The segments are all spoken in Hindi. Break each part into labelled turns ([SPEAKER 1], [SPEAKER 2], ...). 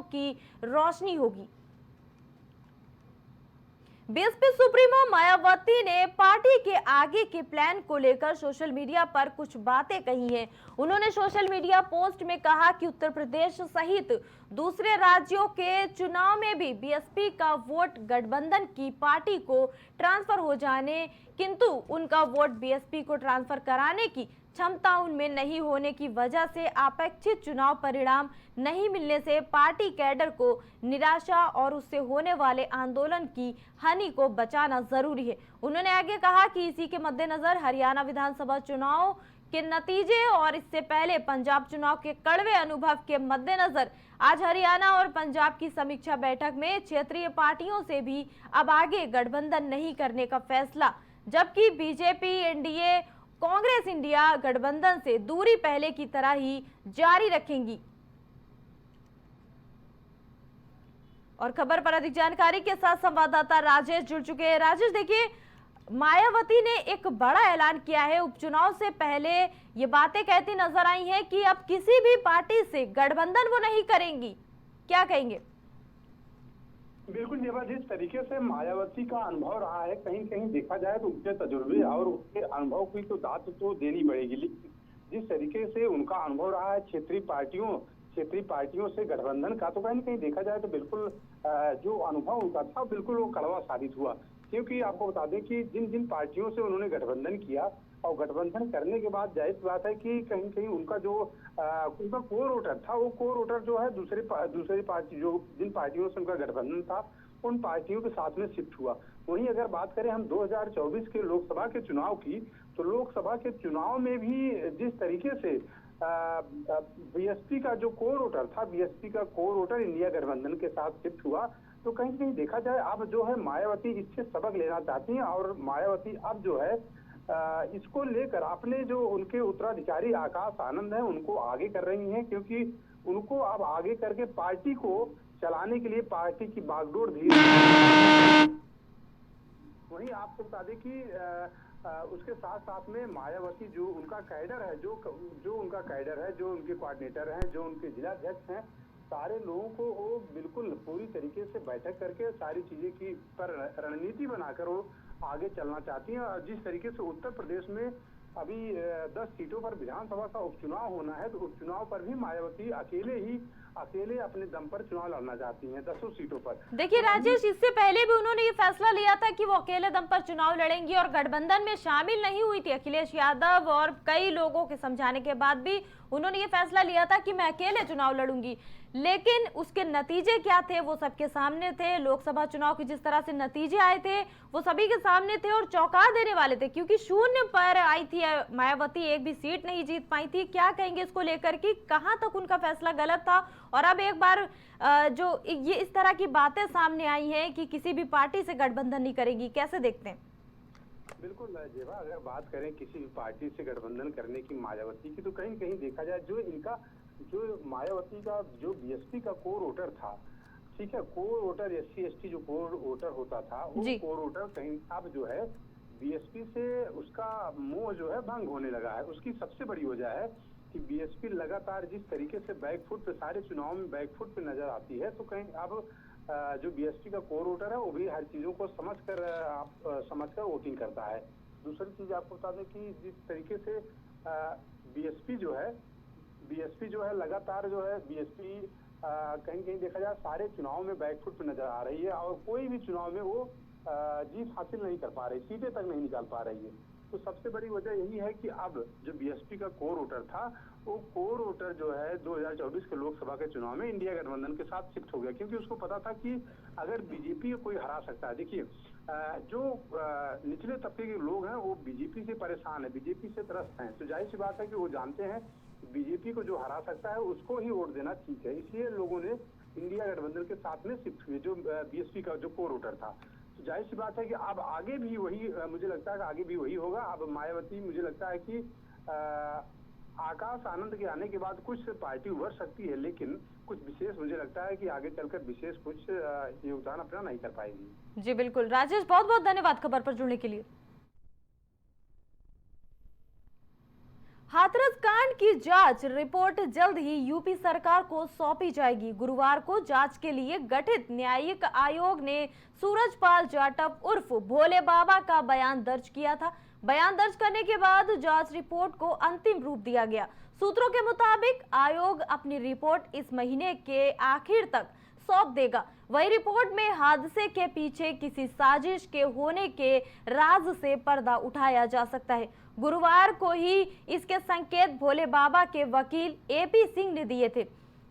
[SPEAKER 1] की रोशनी होगी। बीएसपी सुप्रीमो मायावती ने पार्टी के आगे के प्लान को लेकर सोशल मीडिया पर कुछ बातें कही हैं। उन्होंने सोशल मीडिया पोस्ट में कहा कि उत्तर प्रदेश सहित दूसरे राज्यों के चुनाव में भी बीएसपी का वोट गठबंधन की पार्टी को ट्रांसफर हो जाने, किंतु उनका वोट बीएसपी को ट्रांसफर कराने की क्षमता उनमें नहीं होने की वजह से अपेक्षित चुनाव परिणाम नहीं मिलने से पार्टी कैडर को निराशा और उससे होने वाले आंदोलन की हानि को बचाना जरूरी है। उन्होंने आगे कहा कि इसी के मद्देनजर हरियाणा विधानसभा चुनाव के नतीजे और इससे पहले पंजाब चुनाव के कड़वे अनुभव के मद्देनजर आज हरियाणा और पंजाब की समीक्षा बैठक में क्षेत्रीय पार्टियों से भी अब आगे गठबंधन नहीं करने का फैसला, जबकि बीजेपी एनडीए कांग्रेस इंडिया गठबंधन से दूरी पहले की तरह ही जारी रखेंगी। और खबर पर अधिक जानकारी के साथ संवाददाता राजेश जुड़ चुके हैं। राजेश, देखिए, मायावती ने एक बड़ा ऐलान किया है। उपचुनाव से पहले ये बातें कहती नजर आई हैं कि अब किसी भी पार्टी से गठबंधन वो नहीं करेंगी, क्या कहेंगे?
[SPEAKER 2] बिल्कुल जेबा, जिस तरीके से मायावती का अनुभव रहा है, कहीं कहीं देखा जाए तो उसके तजुर्बे और उसके अनुभव की तो दाद तो देनी पड़ेगी, लेकिन जिस तरीके से उनका अनुभव रहा है क्षेत्रीय पार्टियों से गठबंधन का, तो कहीं ना कहीं देखा जाए तो बिल्कुल जो अनुभव उनका था बिल्कुल वो कड़वा साबित हुआ। क्योंकि आपको बता दें कि जिन जिन पार्टियों से उन्होंने गठबंधन किया और गठबंधन करने के बाद जाहिर बात है कि कहीं कहीं उनका जो उनका कोर वोटर था, वो कोर वोटर जो है दूसरी पार्टी, जो जिन पार्टियों से उनका गठबंधन था उन पार्टियों के साथ में शिफ्ट हुआ। वहीं अगर बात करें हम 2024 के लोकसभा के चुनाव की, तो लोकसभा के चुनाव में भी जिस तरीके से बीएसपी का जो कोर वोटर था, बीएसपी का कोर वोटर इंडिया गठबंधन के साथ शिफ्ट हुआ, तो कहीं कहीं देखा जाए अब जो है मायावती इससे सबक लेना चाहती हैं और मायावती अब जो है इसको लेकर अपने जो उनके उत्तराधिकारी आकाश आनंद है उनको आगे कर रही हैं, क्योंकि उनको अब आगे करके पार्टी को चलाने के लिए पार्टी की बागडोर धीरे। वहीं आपको बता दें कि उसके साथ साथ में मायावती जो उनका कैडर है, जो उनका कैडर है, जो उनके कोऑर्डिनेटर हैं, जो उनके जिलाध्यक्ष हैं, सारे लोगों को वो बिल्कुल पूरी तरीके से बैठक करके सारी चीजें की पर रणनीति बनाकर वो आगे चलना चाहती हैं। और जिस तरीके से उत्तर प्रदेश में अभी 10 सीटों पर विधानसभा का उपचुनाव होना है, तो उपचुनाव पर भी मायावती अकेले अपने दम पर चुनाव लड़ना चाहती हैं 10 सीटों पर।
[SPEAKER 1] देखिए राजेश, इससे पहले भी उन्होंने ये फैसला लिया था कि वो अकेले दम पर चुनाव लड़ेंगी और गठबंधन में शामिल नहीं हुई थी अखिलेश यादव, और कई लोगों के समझाने के बाद भी उन्होंने ये फैसला लिया था कि मैं अकेले चुनाव लड़ूंगी। लेकिन उसके नतीजे क्या थे वो सबके सामने थे। लोकसभा चुनाव के जिस तरह से नतीजे आए थे वो सभी के सामने थे और चौंका देने वाले थे, क्योंकि शून्य पर आई थी मायावती, एक भी सीट नहीं जीत पाई थी। क्या कहेंगे इसको लेकर कि कहां तक उनका फैसला गलत था, और अब एक बार जो ये इस तरह की बातें सामने आई हैं कि किसी भी पार्टी से गठबंधन नहीं करेगी, कैसे देखते हैं?
[SPEAKER 2] बिल्कुल जेबा, अगर बात करें किसी भी पार्टी से गठबंधन करने की मायावती की, तो कहीं कहीं देखा जाए जो मायावती का जो बीएसपी का कोर वोटर था, ठीक है, कोर वोटर SC/ST जो कोर वोटर होता था, वो कोर वोटर कहीं अब जो है बीएसपी से उसका मोह जो है भंग होने लगा है। उसकी सबसे बड़ी वजह है कि बीएसपी लगातार जिस तरीके से बैकफुट पे सारे चुनाव में बैकफुट पे नजर आती है, तो कहीं अब जो बीएसपी का कोर वोटर है वो भी हर चीजों को समझकर वोटिंग करता है। दूसरी चीज आपको बता दें कि जिस तरीके से बीएसपी जो है लगातार जो है बीएसपी कहीं कहीं देखा जाए सारे चुनाव में बैकफुट पे नजर आ रही है और कोई भी चुनाव में वो जीत हासिल नहीं कर पा रही, सीटें तक नहीं निकाल पा रही है। तो सबसे बड़ी वजह यही है कि अब जो बीएसपी का कोर वोटर था, वो कोर वोटर जो है 2024 के लोकसभा के चुनाव में इंडिया गठबंधन के साथ शिफ्ट हो गया, क्योंकि उसको पता था कि अगर बीजेपी को कोई हरा सकता है। देखिए, जो निचले तबके के लोग हैं वो बीजेपी से परेशान है, बीजेपी से त्रस्त हैं, तो जाहिर सी बात है कि वो जानते हैं बीजेपी को जो हरा सकता है उसको ही वोट देना ठीक है। इसलिए लोगों ने इंडिया गठबंधन के साथ में शिफ्ट हुए, जो बीएसपी का जो कोर वोटर था। तो जाहिर सी बात है कि अब आगे भी वही, मुझे लगता है कि आगे भी वही होगा। अब मायावती, मुझे लगता है कि आकाश आनंद के आने के बाद कुछ पार्टी उभर सकती है, लेकिन कुछ विशेष मुझे लगता है कि आगे चलकर विशेष कुछ योगदान अपना नहीं कर पाएगी।
[SPEAKER 1] जी बिल्कुल राजेश, बहुत बहुत धन्यवाद खबर पर जुड़ने के लिए। हाथरस कांड की जांच रिपोर्ट जल्द ही यूपी सरकार को सौंपी जाएगी। गुरुवार को जांच के लिए गठित न्यायिक आयोग ने सूरजपाल जाटव उर्फ भोले बाबा का बयान दर्ज किया था। बयान दर्ज करने के बाद जांच रिपोर्ट को अंतिम रूप दिया गया। सूत्रों के मुताबिक आयोग अपनी रिपोर्ट इस महीने के आखिर तक सौंप देगा। वही रिपोर्ट में हादसे के पीछे किसी साजिश के होने के राज से पर्दा उठाया जा सकता है। गुरुवार को ही इसके संकेत भोले बाबा के वकील एपी सिंह ने दिए थे।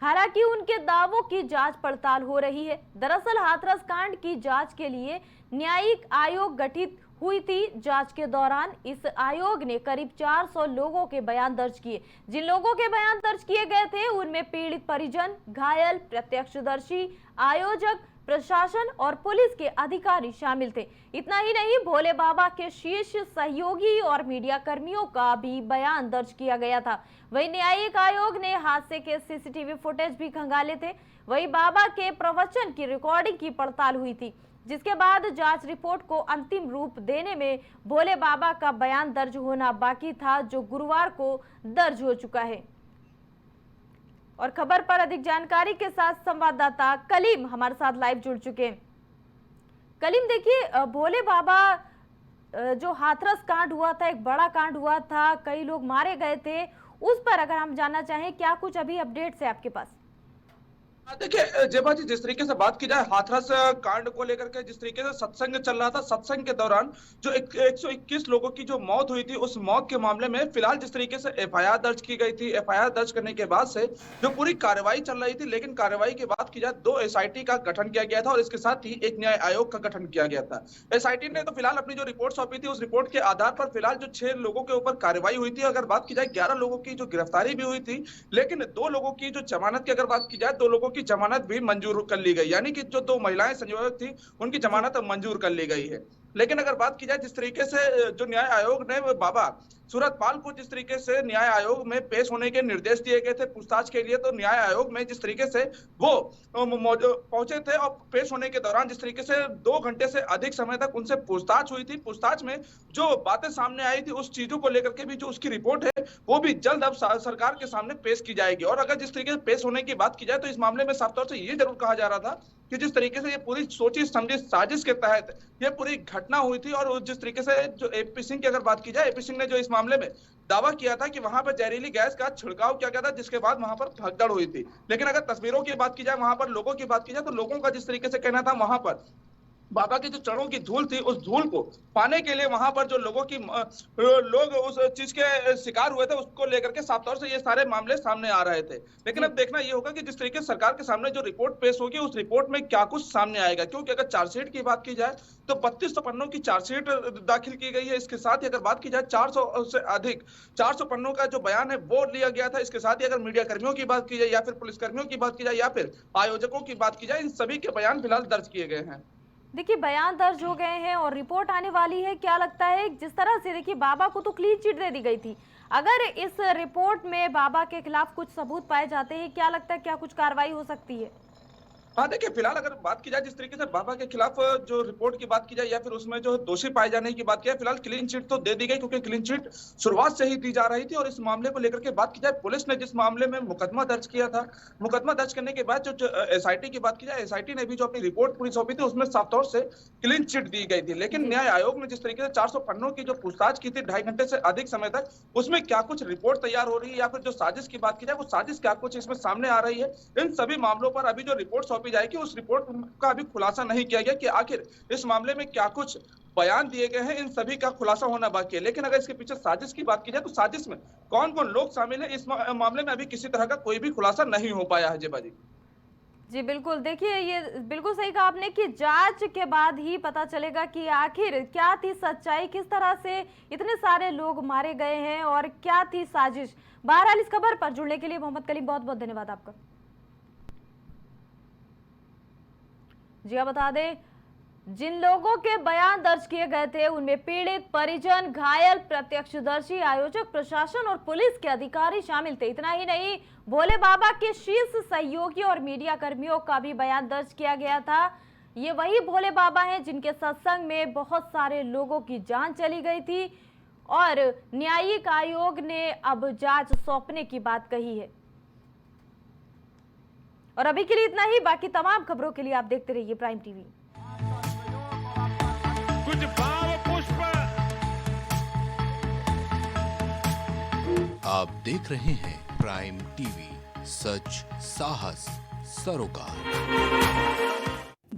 [SPEAKER 1] हालांकि उनके दावों की जांच पड़ताल हो रही है। दरअसल हाथरस कांड की जांच के लिए न्यायिक आयोग गठित हुई थी। जांच के दौरान इस आयोग ने करीब 400 लोगों के बयान दर्ज किए। जिन लोगों के बयान दर्ज किए गए थे उनमें पीड़ित परिजन, घायल, प्रत्यक्षदर्शी, आयोजक, प्रशासन और पुलिस के अधिकारी शामिल थे। इतना ही नहीं, भोले बाबा के शीर्ष सहयोगी और मीडिया कर्मियों का भी बयान दर्ज किया गया था। वहीं न्यायिक आयोग ने हादसे के सीसीटीवी फुटेज भी खंगाले थे। वहीं बाबा के प्रवचन की रिकॉर्डिंग की पड़ताल हुई थी, जिसके बाद जांच रिपोर्ट को अंतिम रूप देने में भोले बाबा का बयान दर्ज होना बाकी था, जो गुरुवार को दर्ज हो चुका है। और खबर पर अधिक जानकारी के साथ संवाददाता कलीम हमारे साथ लाइव जुड़ चुके हैं। कलीम, देखिए, भोले बाबा जो हाथरस कांड हुआ था, एक बड़ा कांड हुआ था, कई लोग मारे गए थे, उस पर अगर हम जानना चाहें क्या कुछ अभी अपडेट्स है आपके पास?
[SPEAKER 3] देखिए जेबा जी, जिस तरीके से बात की जाए हाथरस कांड को लेकर के, जिस तरीके से सत्संग चल रहा था, सत्संग के दौरान जो 121 लोगों की जो मौत हुई थी, उस मौत के मामले में फिलहाल जिस तरीके से एफआईआर दर्ज की गई थी, एफआईआर दर्ज करने के बाद से जो पूरी कार्रवाई चल रही थी, लेकिन कार्रवाई की बात की जाए 2 एसआईटी का गठन किया गया था और इसके साथ ही एक न्याय आयोग का गठन किया गया था। एसआईटी ने तो फिलहाल अपनी जो रिपोर्ट सौंपी थी, उस रिपोर्ट के आधार पर फिलहाल जो 6 लोगों के ऊपर कार्रवाई हुई थी। अगर बात की जाए 11 लोगों की जो गिरफ्तारी भी हुई थी, लेकिन 2 लोगों की जो जमानत की अगर बात की जाए, 2 लोगों की जमानत भी मंजूर कर ली गई, यानी कि जो 2 महिलाएं संयोजक थी उनकी जमानत मंजूर कर ली गई है। लेकिन अगर बात की जाए जिस तरीके से जो न्याय आयोग ने बाबा सूरजपाल को जिस तरीके से न्याय आयोग में पेश होने के निर्देश दिए गए थे पूछताछ के लिए, तो न्याय आयोग में जिस तरीके से वो पहुंचे थे और पेश होने के दौरान जिस तरीके से 2 घंटे से अधिक समय तक उनसे पूछताछ हुई थी। पूछताछ में जो बातें सामने आई थी, उस चीजों को लेकर के भी जो उसकी रिपोर्ट है वो भी जल्द अब सरकार के सामने पेश की जाएगी। और अगर जिस तरीके से पेश होने की बात की जाए तो इस मामले में साफ तौर से ये जरूर कहा जा रहा था कि जिस तरीके से ये पूरी सोची समझी साजिश के तहत ये पूरी घटना हुई थी। और जिस तरीके से जो एपी सिंह की अगर बात की जाए, एपी सिंह ने जो इस मामले में दावा किया था कि वहां पर जहरीली गैस का छिड़काव किया गया था, जिसके बाद वहां पर भगदड़ हुई थी। लेकिन अगर तस्वीरों की बात की जाए, वहां पर लोगों की बात की जाए, तो लोगों का जिस तरीके से कहना था वहां पर बाबा के जो चरणों की धूल थी, उस धूल को पाने के लिए वहां पर जो लोग उस चीज के शिकार हुए थे, उसको लेकर के साफ तौर से ये सारे मामले सामने आ रहे थे। लेकिन अब देखना ये होगा कि जिस तरीके से सरकार के सामने जो रिपोर्ट पेश होगी, उस रिपोर्ट में क्या कुछ सामने आएगा। क्योंकि अगर चार्जशीट की बात की जाए तो 3200 पन्नों की चार्जशीट दाखिल की गई है। इसके साथ ही अगर बात की जाए 400 से अधिक 400 पन्नों का जो बयान है वो लिया गया था। इसके साथ ही अगर मीडिया कर्मियों की बात की जाए या फिर पुलिसकर्मियों की बात की जाए या फिर आयोजकों की बात की जाए, इन सभी के बयान फिलहाल दर्ज किए गए हैं।
[SPEAKER 1] देखिए, बयान दर्ज हो गए हैं और रिपोर्ट आने वाली है। क्या लगता है, जिस तरह से देखिए बाबा को तो क्लीन चिट दे दी गई थी, अगर इस रिपोर्ट में बाबा के खिलाफ कुछ सबूत पाए जाते हैं, क्या लगता है क्या कुछ कार्रवाई हो सकती है?
[SPEAKER 3] हाँ देखिए, फिलहाल अगर बात की जाए जिस तरीके से बाबा के खिलाफ जो रिपोर्ट की बात की जाए या फिर उसमें जो दोषी पाए जाने की बात की जाए, फिलहाल क्लीन चिट तो दे दी गई, क्योंकि क्लीन चिट शुरुआत से ही दी जा रही थी। और इस मामले को लेकर के बात की जाए, पुलिस ने जिस मामले में मुकदमा दर्ज किया था, मुकदमा दर्ज करने के बाद जो एसआईटी की बात की जाए, एसआईटी ने भी जो अपनी रिपोर्ट पूरी सौंपी थी उसमें साफ तौर से क्लीन चिट दी गई थी। लेकिन न्याय आयोग ने जिस तरीके से 400 पन्नों की जो पूछताछ की थी 2.5 घंटे से अधिक समय तक, उसमें क्या कुछ रिपोर्ट तैयार हो रही है या फिर जो साजिश की बात की जाए वो साजिश क्या कुछ इसमें सामने आ रही है, इन सभी मामलों पर अभी जो रिपोर्ट सौंपी जाएगी उस रिपोर्ट का अभी खुलासा नहीं किया गया कि आखिर इस मामले में क्या कुछ बयान दिए गए हैं। इन सभी का खुलासा होना बाकी है। लेकिन अगर इसके पीछे साजिश की बात की जाए तो साजिश में कौन कौन लोग शामिल है, इस मामले में अभी किसी तरह का कोई भी खुलासा नहीं हो पाया है। जेबाजी
[SPEAKER 1] जी बिल्कुल, देखिए ये बिल्कुल सही कहा आपने कि जांच के बाद ही पता चलेगा कि आखिर क्या थी सच्चाई, किस तरह से इतने सारे लोग मारे गए हैं और क्या थी साजिश। बहरहाल इस खबर पर जुड़ने के लिए मोहम्मद कलीम बहुत बहुत धन्यवाद आपका। जी हाँ, बता दें, जिन लोगों के बयान दर्ज किए गए थे उनमें पीड़ित, परिजन, घायल, प्रत्यक्षदर्शी, आयोजक, प्रशासन और पुलिस के अधिकारी शामिल थे। इतना ही नहीं, भोले बाबा के शीर्ष सहयोगी और मीडिया कर्मियों का भी बयान दर्ज किया गया था। ये वही भोले बाबा हैं जिनके सत्संग में बहुत सारे लोगों की जान चली गई थी और न्यायिक आयोग ने अब जांच सौंपने की बात कही है। और अभी के लिए इतना ही। बाकी तमाम खबरों के लिए आप देखते रहिए प्राइम टीवी।
[SPEAKER 4] कुछ भाव पुष्प।
[SPEAKER 5] आप देख रहे हैं प्राइम टीवी, सच साहस सरोकार।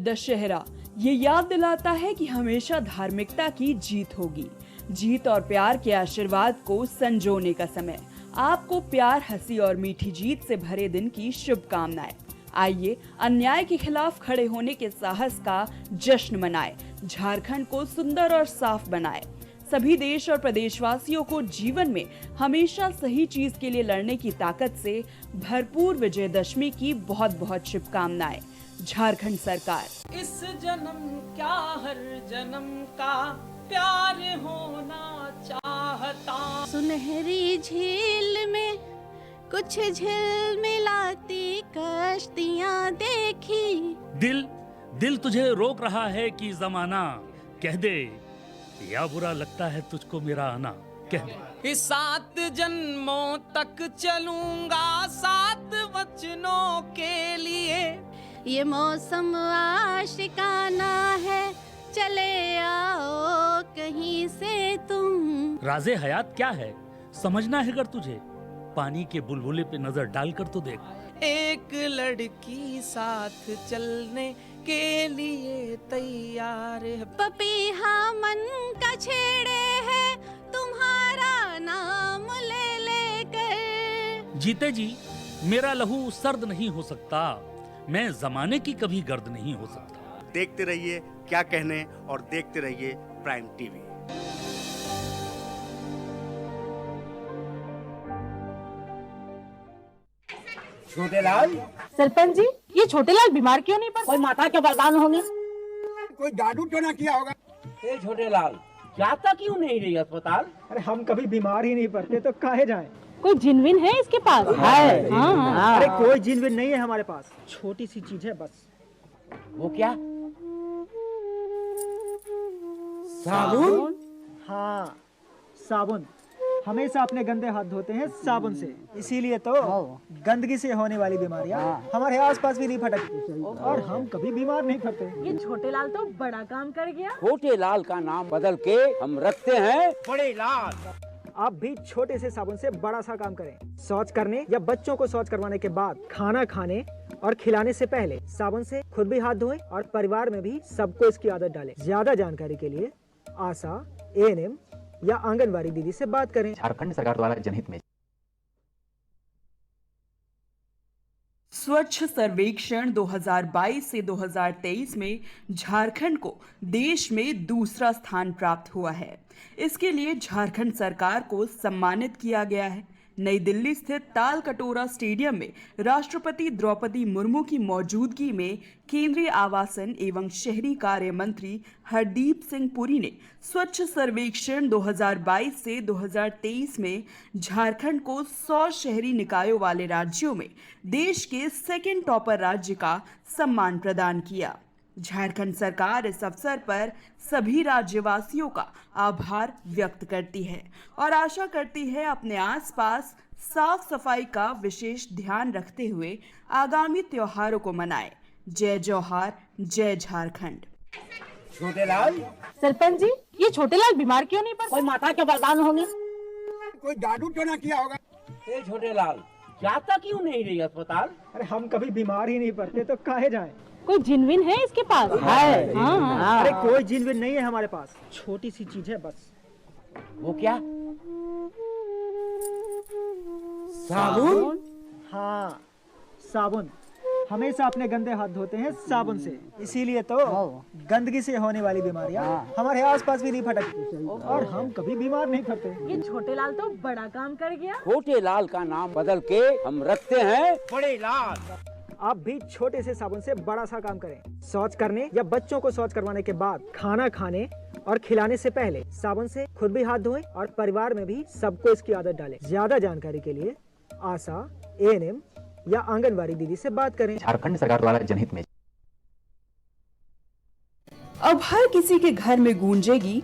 [SPEAKER 6] दशहरा ये याद दिलाता है कि हमेशा धार्मिकता की जीत होगी। जीत और प्यार के आशीर्वाद को संजोने का समय। आपको प्यार, हंसी और मीठी जीत से भरे दिन की शुभकामनाएं। आइए अन्याय के खिलाफ खड़े होने के साहस का जश्न मनाएं। झारखंड को सुंदर और साफ बनाएं। सभी देश और प्रदेशवासियों को जीवन में हमेशा सही चीज के लिए लड़ने की ताकत से भरपूर विजयदशमी की बहुत बहुत शुभकामनाएं। झारखंड सरकार।
[SPEAKER 7] इस जन्म क्या हर जन्म का प्यार होना चाहता।
[SPEAKER 8] सुनहरी झील में कुछ झिलमिलाती कश्तियां देखी।
[SPEAKER 4] दिल तुझे रोक रहा है कि जमाना कह दे, या बुरा लगता है तुझको मेरा आना, कह दे।
[SPEAKER 7] इस 7 जन्मों तक चलूंगा 7 वचनों के लिए।
[SPEAKER 8] ये मौसम आशिकाना है, चले आओ कहीं से तुम।
[SPEAKER 4] राज़े हयात क्या है समझना है अगर तुझे, पानी के बुलबुले पे नजर डालकर तो देख।
[SPEAKER 7] एक लड़की साथ चलने के लिए तैयार है।
[SPEAKER 8] पपीहा मन का छेड़े है, तुम्हारा नाम ले लेकर।
[SPEAKER 4] जीते जी मेरा लहू सर्द नहीं हो सकता, मैं जमाने की कभी गर्द नहीं हो सकता।
[SPEAKER 9] देखते रहिए क्या कहने और देखते रहिए प्राइम टीवी।
[SPEAKER 10] छोटेलाल।
[SPEAKER 11] सरपंच जी, ये छोटेलाल बीमार क्यों नहीं पड़ता?
[SPEAKER 10] कोई माता के वरदान होंगे, कोई जादू तो ना किया होगा। ए छोटेलाल, जाता क्यों नहीं रही अस्पताल?
[SPEAKER 12] अरे हम कभी बीमार ही नहीं पड़ते तो काहे जाएं?
[SPEAKER 11] कोई जिनविन है इसके पास?
[SPEAKER 12] है।
[SPEAKER 11] हाँ।
[SPEAKER 12] अरे कोई जिनविन नहीं है हमारे पास, छोटी सी चीज है बस।
[SPEAKER 10] वो क्या? साबुन?
[SPEAKER 12] हाँ, साबुन। हमेशा अपने गंदे हाथ धोते हैं साबुन से, इसीलिए तो गंदगी से होने वाली बीमारियां हमारे आसपास भी नहीं फटकती और हम कभी बीमार नहीं पड़ते।
[SPEAKER 11] ये छोटेलाल तो बड़ा काम कर गया।
[SPEAKER 10] छोटेलाल का नाम बदल के हम रखते हैं बड़े लाल।
[SPEAKER 12] आप भी छोटे से साबुन से बड़ा सा काम करें। शौच करने या बच्चों को शौच करवाने के बाद, खाना खाने और खिलाने से पहले साबुन से खुद भी हाथ धोएं और परिवार में भी सबको इसकी आदत डालें। ज्यादा जानकारी के लिए आशा, ANM या आंगनवाड़ी दीदी से बात करें।
[SPEAKER 13] झारखंड सरकार द्वारा जनहित में।
[SPEAKER 6] स्वच्छ सर्वेक्षण 2022 से 2023 में झारखंड को देश में दूसरा स्थान प्राप्त हुआ है। इसके लिए झारखंड सरकार को सम्मानित किया गया है। नई दिल्ली स्थित ताल कटोरा स्टेडियम में राष्ट्रपति द्रौपदी मुर्मू की मौजूदगी में केंद्रीय आवासन एवं शहरी कार्य मंत्री हरदीप सिंह पुरी ने स्वच्छ सर्वेक्षण 2022 से 2023 में झारखंड को 100 शहरी निकायों वाले राज्यों में देश के सेकंड टॉपर राज्य का सम्मान प्रदान किया। झारखंड सरकार इस अवसर पर सभी राज्यवासियों का आभार व्यक्त करती है और आशा करती है अपने आसपास साफ सफाई का विशेष ध्यान रखते हुए आगामी त्योहारों को मनाए। जय जोहार, जय झारखंड।
[SPEAKER 10] छोटेलाल।
[SPEAKER 11] सरपंच जी, ये छोटेलाल बीमार क्यों नहीं पड़ता?
[SPEAKER 10] कोई माता के वरदान होंगे, कोई जादू तो ना किया होगा। ए छोटेलाल, जाता क्यों नहीं रही अस्पताल?
[SPEAKER 12] अरे हम कभी बीमार ही नहीं पड़ते तो काहे जाएं?
[SPEAKER 11] कोई जिनविन है इसके पास? है। हाँ।
[SPEAKER 12] अरे कोई जिनविन नहीं है हमारे पास, छोटी सी चीज है बस।
[SPEAKER 10] वो क्या? साबुन?
[SPEAKER 12] हाँ, साबुन। हमेशा अपने गंदे हाथ धोते हैं साबुन से, इसीलिए तो गंदगी से होने वाली बीमारियां हमारे आसपास भी नहीं फटकती और हम कभी बीमार नहीं पड़ते।
[SPEAKER 11] ये छोटेलाल तो बड़ा काम कर गया।
[SPEAKER 10] छोटेलाल का नाम बदल के हम रखते हैं बड़े लाल।
[SPEAKER 12] आप भी छोटे से साबुन से बड़ा सा काम करें। शौच करने या बच्चों को शौच करवाने के बाद, खाना खाने और खिलाने से पहले साबुन से खुद भी हाथ धोएं और परिवार में भी सबको इसकी आदत डालें। ज्यादा जानकारी के लिए आशा, ANM या आंगनवाड़ी दीदी से बात करें।
[SPEAKER 13] झारखंड सरकार द्वारा जनहित में।
[SPEAKER 6] अब हर किसी के घर में गूंजेगी